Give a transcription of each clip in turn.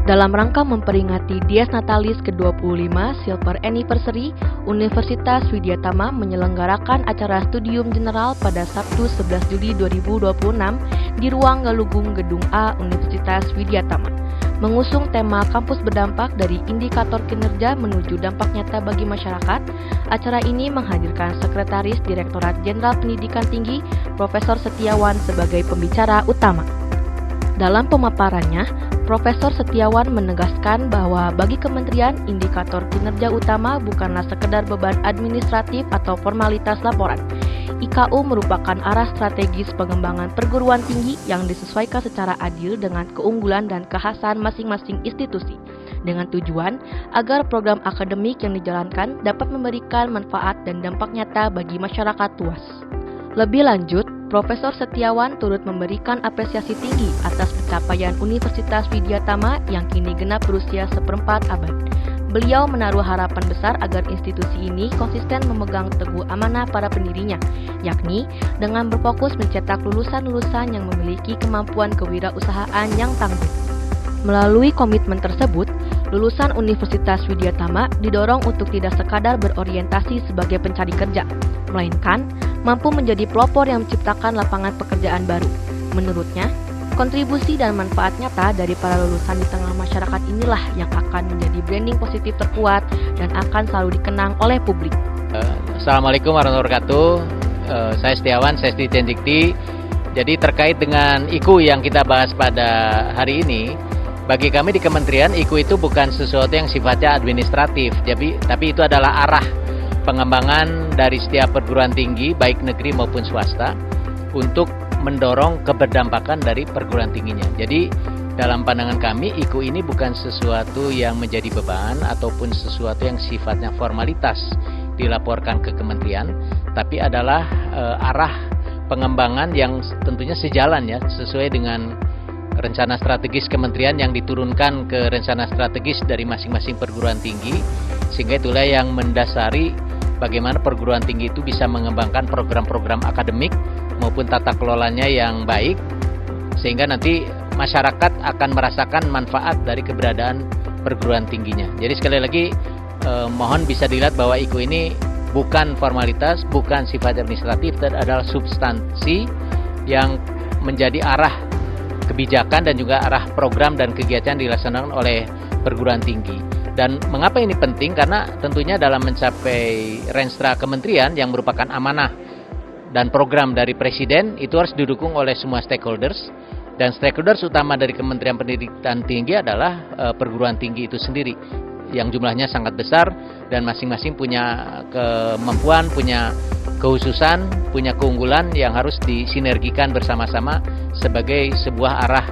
Dalam rangka memperingati Dies Natalis ke-25 Silver Anniversary, Universitas Widyatama menyelenggarakan acara studium general pada Sabtu 11 Juli 2026 di Ruang Galunggung Gedung A Universitas Widyatama. Mengusung tema kampus berdampak dari indikator kinerja menuju dampak nyata bagi masyarakat, acara ini menghadirkan Sekretaris Direktorat Jenderal Pendidikan Tinggi, Profesor Setiawan sebagai pembicara utama. Dalam pemaparannya, Profesor Setiawan menegaskan bahwa bagi kementerian, indikator kinerja utama bukanlah sekedar beban administratif atau formalitas laporan. IKU merupakan arah strategis pengembangan perguruan tinggi yang disesuaikan secara adil dengan keunggulan dan kekhasan masing-masing institusi, dengan tujuan agar program akademik yang dijalankan dapat memberikan manfaat dan dampak nyata bagi masyarakat luas. Lebih lanjut, Profesor Setiawan turut memberikan apresiasi tinggi atas pencapaian Universitas Widyatama yang kini genap berusia seperempat abad. Beliau menaruh harapan besar agar institusi ini konsisten memegang teguh amanah para pendirinya, yakni dengan berfokus mencetak lulusan-lulusan yang memiliki kemampuan kewirausahaan yang tangguh. Melalui komitmen tersebut, lulusan Universitas Widyatama didorong untuk tidak sekadar berorientasi sebagai pencari kerja, melainkan mampu menjadi pelopor yang menciptakan lapangan pekerjaan baru. Menurutnya, kontribusi dan manfaat nyata dari para lulusan di tengah masyarakat inilah yang akan menjadi branding positif terkuat dan akan selalu dikenang oleh publik. Assalamualaikum warahmatullahi wabarakatuh. Saya Setiawan, saya Dirjen Dikti. Jadi terkait dengan IKU yang kita bahas pada hari ini, bagi kami di kementerian, IKU itu bukan sesuatu yang sifatnya administratif, tapi itu adalah arah pengembangan dari setiap perguruan tinggi, baik negeri maupun swasta, untuk mendorong keberdampakan dari perguruan tingginya. Jadi dalam pandangan kami, IKU ini bukan sesuatu yang menjadi beban ataupun sesuatu yang sifatnya formalitas dilaporkan ke kementerian, tapi adalah arah pengembangan yang tentunya sejalan ya, sesuai dengan rencana strategis kementerian yang diturunkan ke rencana strategis dari masing-masing perguruan tinggi, sehingga itulah yang mendasari bagaimana perguruan tinggi itu bisa mengembangkan program-program akademik maupun tata kelolanya yang baik, sehingga nanti masyarakat akan merasakan manfaat dari keberadaan perguruan tingginya. Jadi sekali lagi mohon bisa dilihat bahwa IKU ini bukan formalitas, bukan sifat administratif, tapi adalah substansi yang menjadi arah kebijakan dan juga arah program dan kegiatan dilaksanakan oleh perguruan tinggi. Dan mengapa ini penting? Karena tentunya dalam mencapai renstra kementerian yang merupakan amanah dan program dari Presiden, itu harus didukung oleh semua stakeholders. Dan stakeholders utama dari Kementerian Pendidikan Tinggi adalah perguruan tinggi itu sendiri, yang jumlahnya sangat besar dan masing-masing punya kemampuan, punya kekhususan, punya keunggulan yang harus disinergikan bersama-sama sebagai sebuah arah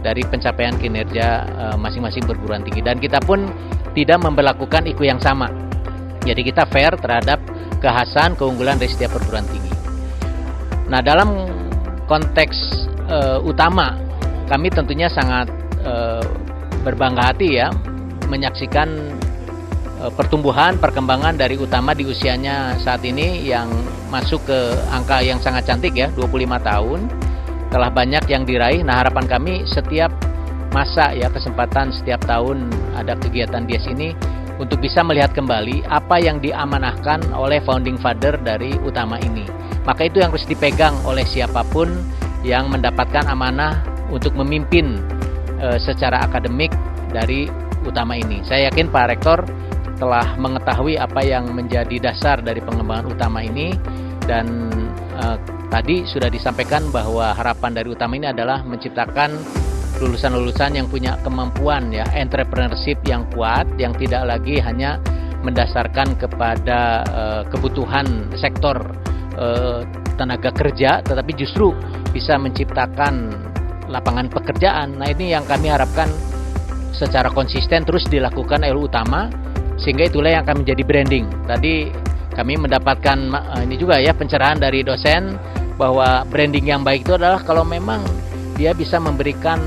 dari pencapaian kinerja masing-masing perguruan tinggi. Dan kita pun tidak memberlakukan IKU yang sama. Jadi kita fair terhadap kekhasan, keunggulan dari setiap perguruan tinggi. Nah, dalam konteks utama, kami tentunya sangat berbangga hati ya menyaksikan pertumbuhan, perkembangan dari utama di usianya saat ini yang masuk ke angka yang sangat cantik ya, 25 tahun. Telah banyak yang diraih. Nah, harapan kami setiap masa ya, kesempatan setiap tahun ada kegiatan Dies ini untuk bisa melihat kembali apa yang diamanahkan oleh founding father dari utama ini. Maka itu yang harus dipegang oleh siapapun yang mendapatkan amanah untuk memimpin secara akademik dari utama ini. Saya yakin Pak Rektor telah mengetahui apa yang menjadi dasar dari pengembangan utama ini, dan tadi sudah disampaikan bahwa harapan dari utama ini adalah menciptakan lulusan-lulusan yang punya kemampuan ya, entrepreneurship yang kuat, yang tidak lagi hanya mendasarkan kepada kebutuhan sektor tenaga kerja, tetapi justru bisa menciptakan lapangan pekerjaan. Nah, ini yang kami harapkan secara konsisten terus dilakukan oleh utama, sehingga itulah yang akan menjadi branding. Tadi kami mendapatkan ini juga ya, pencerahan dari dosen bahwa branding yang baik itu adalah kalau memang dia bisa memberikan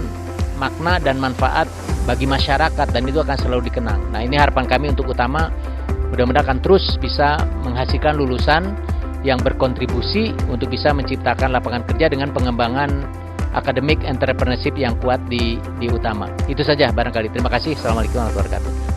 makna dan manfaat bagi masyarakat, dan itu akan selalu dikenang. Nah, ini harapan kami untuk utama, mudah-mudahan akan terus bisa menghasilkan lulusan yang berkontribusi untuk bisa menciptakan lapangan kerja dengan pengembangan akademik entrepreneurship yang kuat di utama. Itu saja barangkali. Terima kasih. Assalamualaikum warahmatullahi wabarakatuh.